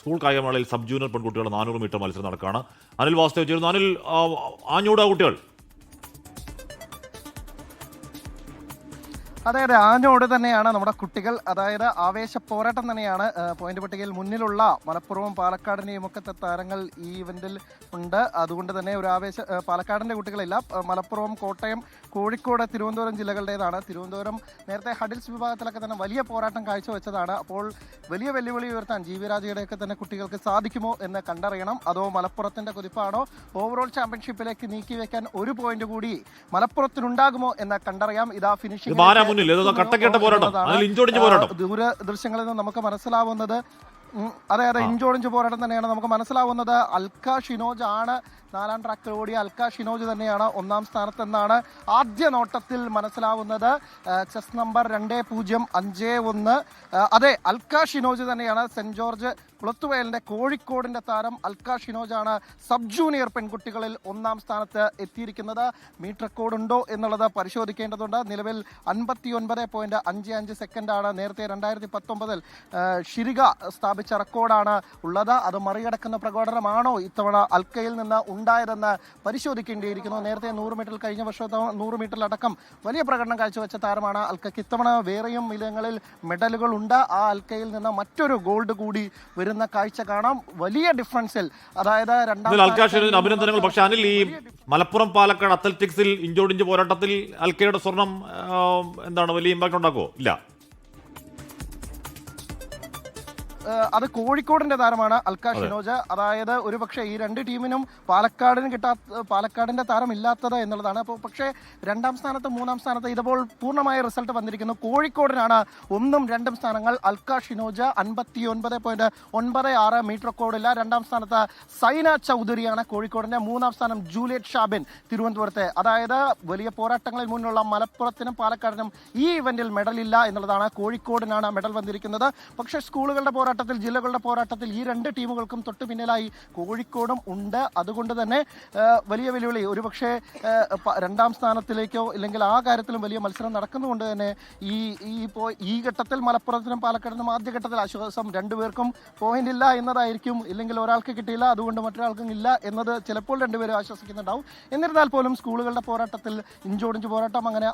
School കായികമേളയിൽ sub junior പെൺകുട്ടികളുടെ 400 metre മത്സരം നടക്കുകയാണ്. അനിൽ വാസ്തവ് ചേരുന്നു. അനിൽ, ആഞ്ഞൂടാ കുട്ടികൾ? അതെ, ആഞ്ഞോട് തന്നെയാണ് നമ്മുടെ കുട്ടികൾ. അതായത് ആവേശ പോരാട്ടം തന്നെയാണ്. പോയിന്റ് പട്ടികയിൽ മുന്നിലുള്ള മലപ്പുറവും പാലക്കാടിനെയും ഒക്കെ താരങ്ങൾ ഈ ഇവന്റിൽ ഉണ്ട്. അതുകൊണ്ട് തന്നെ ഒരു പാലക്കാടിന്റെ കുട്ടികളില്ല. മലപ്പുറം, കോട്ടയം, കോഴിക്കോട്, തിരുവനന്തപുരം ജില്ലകളുടേതാണ്. തിരുവനന്തപുരം നേരത്തെ ഹഡിൽസ് വിഭാഗത്തിലൊക്കെ തന്നെ വലിയ പോരാട്ടം കാഴ്ചവെച്ചതാണ്. അപ്പോൾ വലിയ വെല്ലുവിളി ഉയർത്താൻ ജീവി രാജയുടെയൊക്കെ തന്നെ കുട്ടികൾക്ക് സാധിക്കുമോ എന്ന് കണ്ടറിയണം. അതോ മലപ്പുറത്തിന്റെ കുതിപ്പാണോ ഓവറോൾ ചാമ്പ്യൻഷിപ്പിലേക്ക് നീക്കി വെക്കാൻ ഒരു പോയിന്റ് കൂടി മലപ്പുറത്തിനുണ്ടാകുമോ എന്ന് കണ്ടറിയാം. ഇതാ ഫിനിഷിംഗ് ദൂര ദൃശ്യങ്ങളിൽ നിന്ന് നമുക്ക് മനസ്സിലാവുന്നത് അതെ, ഇഞ്ചോടിഞ്ച് പോരാട്ടം തന്നെയാണ് നമുക്ക് മനസ്സിലാവുന്നത്. അൽക്ക ഷിനോജ് ആണ് 4ാം ട്രാക്കിൽ ഓടിയ അൽക്ക ഷിനോജ് തന്നെയാണ് 1ാം സ്ഥാനത്തെന്നാണ് ആദ്യ നോട്ടത്തിൽ മനസ്സിലാവുന്നത്. Chess number 2051. അതെ, അൽക്ക ഷിനോജ് തന്നെയാണ്. സെന്റ് ജോർജ് കുളത്തുവയലിന്റെ കോഴിക്കോടിന്റെ താരം അൽക്ക ഷിനോജ് ആണ് സബ് ജൂനിയർ പെൺകുട്ടികളിൽ 1ാം സ്ഥാനത്ത് എത്തിയിരിക്കുന്നത്. മീറ്റർ റെക്കോർഡ് ഉണ്ടോ എന്നുള്ളത് പരിശോധിക്കേണ്ടതുണ്ട്. നിലവിൽ 59.55 സെക്കൻഡാണ്. നേരത്തെ 2019 ഷിരിക സ്ഥാപിച്ച റെക്കോർഡാണ് ഉള്ളത്. അത് മറികടക്കുന്ന പ്രകടനമാണോ ഇത്തവണ അൽക്കയിൽ നിന്ന് ഉണ്ടായതെന്ന് പരിശോധിക്കേണ്ടിയിരിക്കുന്നു. നേരത്തെ 100 മീറ്ററിൽ കഴിഞ്ഞ വർഷത്തെ 100 മീറ്ററിലടക്കം വലിയ പ്രകടനം കാഴ്ചവെച്ച താരമാണ് അൽക്കയ്ക്ക്. ഇത്തവണ വേറെയും ഇനങ്ങളിൽ മെഡലുകൾ ഉണ്ട്. ആ അൽക്കയിൽ നിന്ന് മറ്റൊരു ഗോൾഡ് കൂടി വരുന്ന കാഴ്ച കാണാം. വലിയ ഡിഫറൻസിൽ, അതായത് അഭിനന്ദനങ്ങൾ. പക്ഷെ അനിൽ, ഈ മലപ്പുറം പാലക്കാട് അത്ലറ്റിക്സിൽ ഇഞ്ചോടിഞ്ച് പോരാട്ടത്തിൽ അൽക്കയുടെ സ്വർണം എന്താണ് വലിയ ഇമ്പാക്ട് ഉണ്ടാക്കുമോ? ഇല്ല. അത് കോഴിക്കോടിന്റെ താരമാണ് അൽക്ക ഷിനോജ്. അതായത് ഒരു പക്ഷേ ഈ രണ്ട് ടീമിനും പാലക്കാടിന്റെ താരം ഇല്ലാത്തത് എന്നുള്ളതാണ്. അപ്പോൾ പക്ഷേ 2ാം സ്ഥാനത്ത് 3ാം സ്ഥാനത്ത് ഇതുപോൽ പൂർണ്ണമായ റിസൾട്ട് വന്നിരിക്കുന്നു. കോഴിക്കോടിനാണ് 1ഉം 2ഉം സ്ഥാനങ്ങൾ. അൽക്ക ഷിനോജ് 59.96 മീറ്റർ റെക്കോർഡില്ല. 2ാം സ്ഥാനത്ത് സൈന ചൗധരിയാണ് കോഴിക്കോടിന്റെ. 3ാം സ്ഥാനം ജൂലിയറ്റ് ഷാബിൻ തിരുവനന്തപുരത്തെ. അതായത് വലിയ പോരാട്ടങ്ങളിൽ മുന്നിലുള്ള മലപ്പുറത്തിനും പാലക്കാടിനും ഈ ഇവന്റിൽ മെഡലില്ല എന്നുള്ളതാണ്. കോഴിക്കോടിനാണ് മെഡൽ വന്നിരിക്കുന്നത്. പക്ഷേ സ്കൂളുകളുടെ ജില്ലകളുടെ പോരാട്ടത്തിൽ ഈ രണ്ട് ടീമുകൾക്കും തൊട്ടു പിന്നിലായി കോഴിക്കോടും ഉണ്ട്. അതുകൊണ്ട് തന്നെ വലിയ വെല്ലുവിളി. ഒരുപക്ഷെ 2ാം സ്ഥാനത്തിലേക്കോ ഇല്ലെങ്കിൽ ആ കാര്യത്തിലും വലിയ മത്സരം നടക്കുന്നതുകൊണ്ട് തന്നെ ഈ ഘട്ടത്തിൽ മലപ്പുറത്തിനും പാലക്കാടിനും ആദ്യഘട്ടത്തിൽ ആശ്വാസം. രണ്ടുപേർക്കും പോയിന്റ് ഇല്ല എന്നതായിരിക്കും. ഇല്ലെങ്കിൽ ഒരാൾക്ക് കിട്ടിയില്ല, അതുകൊണ്ട് മറ്റൊരാൾക്കും ഇല്ല എന്നത് ചിലപ്പോൾ രണ്ടുപേരും ആശ്വസിക്കുന്നുണ്ടാവും. എന്നിരുന്നാൽ പോലും സ്കൂളുകളുടെ പോരാട്ടത്തിൽ ഇഞ്ചോടിഞ്ച് പോരാട്ടം അങ്ങനെ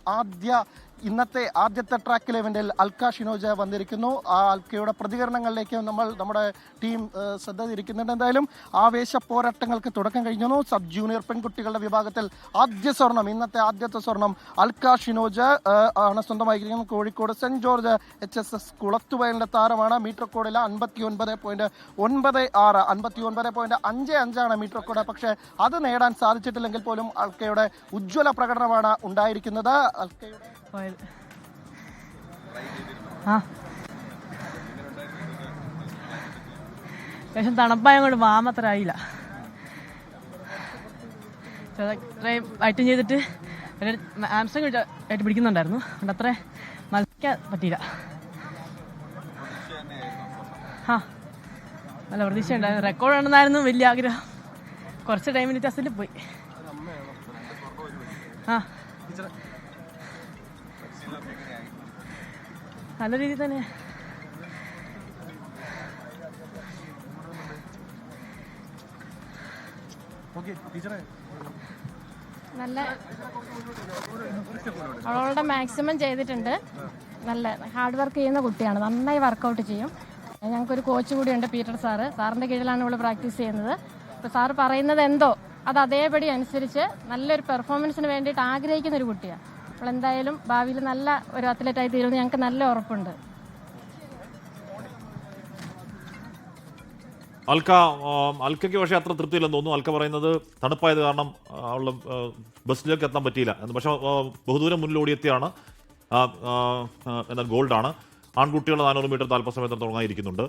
ഇന്നത്തെ ആദ്യത്തെ ട്രാക്ക് ഇവന്റിൽ അൽക്ക ഷിനോജ് വന്നിരിക്കുന്നു. ആ അൽക്കയുടെ പ്രതികരണങ്ങളിലേക്ക് നമ്മുടെ ടീം ശ്രദ്ധ തിരിക്കുന്നുണ്ട്. എന്തായാലും ആവേശ പോരാട്ടങ്ങൾക്ക് തുടക്കം കഴിഞ്ഞു. സബ് ജൂനിയർ പെൺകുട്ടികളുടെ വിഭാഗത്തിൽ ഇന്നത്തെ ആദ്യത്തെ സ്വർണം അൽക്ക ഷിനോജ് ആണ് സ്വന്തമായിരിക്കുന്നത്. കോഴിക്കോട് സെന്റ് ജോർജ് HSS കുളത്തുവയലിന്റെ താരമാണ്. മീറ്റർ റെക്കോർഡില്ല. 59.96 59.55 മീറ്റർ റെക്കോർഡ്. പക്ഷേ അത് നേടാൻ സാധിച്ചിട്ടില്ലെങ്കിൽ പോലും അൽക്കയുടെ ഉജ്ജ്വല പ്രകടനമാണ് ഉണ്ടായിരിക്കുന്നത്. അൽക്കയുടെ ശേഷം തണുപ്പായം കൊണ്ട് മാമത്ര ആയില്ല. ഇത്രയും ഐറ്റം ചെയ്തിട്ട് ആംസങ് ആയിട്ട് പിടിക്കുന്നുണ്ടായിരുന്നു. അതുകൊണ്ട് അത്ര മത്സരിക്കാൻ പറ്റിയില്ല. നല്ല പ്രതീക്ഷ ഉണ്ടായിരുന്നു. റെക്കോർഡ് ഉണ്ടെന്നായിരുന്നു വലിയ ആഗ്രഹം. കുറച്ച് ടൈമിന് വ്യത്യാസത്തിൽ പോയി. നല്ല രീതിയിൽ തന്നെ നല്ല അവളുടെ മാക്സിമം ചെയ്തിട്ടുണ്ട്. നല്ല ഹാർഡ് വർക്ക് ചെയ്യുന്ന കുട്ടിയാണ്. നന്നായി വർക്കൗട്ട് ചെയ്യും. ഞങ്ങൾക്കൊരു കോച്ച് കൂടിയുണ്ട്, പീറ്റർ സാറ്. സാറിൻ്റെ കീഴിലാണ് ഇവള് പ്രാക്ടീസ് ചെയ്യുന്നത്. അപ്പോൾ സാറ് പറയുന്നത് എന്തോ അത് അതേപടി അനുസരിച്ച് നല്ലൊരു പെർഫോമൻസിന് വേണ്ടിയിട്ട് ആഗ്രഹിക്കുന്ന ഒരു കുട്ടിയാണ്. അപ്പോൾ എന്തായാലും ഭാവിയിൽ നല്ല ഒരു അത്ലറ്റായി തീരുമെന്ന് ഞങ്ങൾക്ക് നല്ല ഉറപ്പുണ്ട്. അൽക്കയ്ക്ക് പക്ഷേ അത്ര തൃപ്തിയില്ലെന്ന് തോന്നുന്നു. അൽക്ക പറയുന്നത് തണുപ്പായത് കാരണം അവളുടെ ബസ്സിലേക്ക് എത്താൻ പറ്റിയില്ല എന്ന്. പക്ഷേ ബഹുദൂരം മുന്നിൽ ഓടിയെത്തിയാണ്. എന്നാൽ ഗോൾഡാണ്. ആൺകുട്ടികളുടെ 400 മീറ്റർ 40 സമയത്ത് തുടങ്ങാതിരിക്കുന്നുണ്ട്.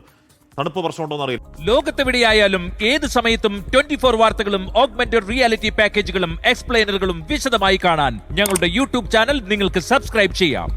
തണുപ്പ് പ്രശ്നമുണ്ടോന്ന് അറിയില്ല. ലോകത്തെവിടെയായാലും ഏത് സമയത്തും 24 വാർത്തകളും ഓഗ്മെന്റഡ് റിയാലിറ്റി പാക്കേജുകളും എക്സ്പ്ലെയിനറുകളും വിശദമായി കാണാൻ ഞങ്ങളുടെ യൂട്യൂബ് ചാനൽ നിങ്ങൾക്ക് സബ്സ്ക്രൈബ് ചെയ്യാം.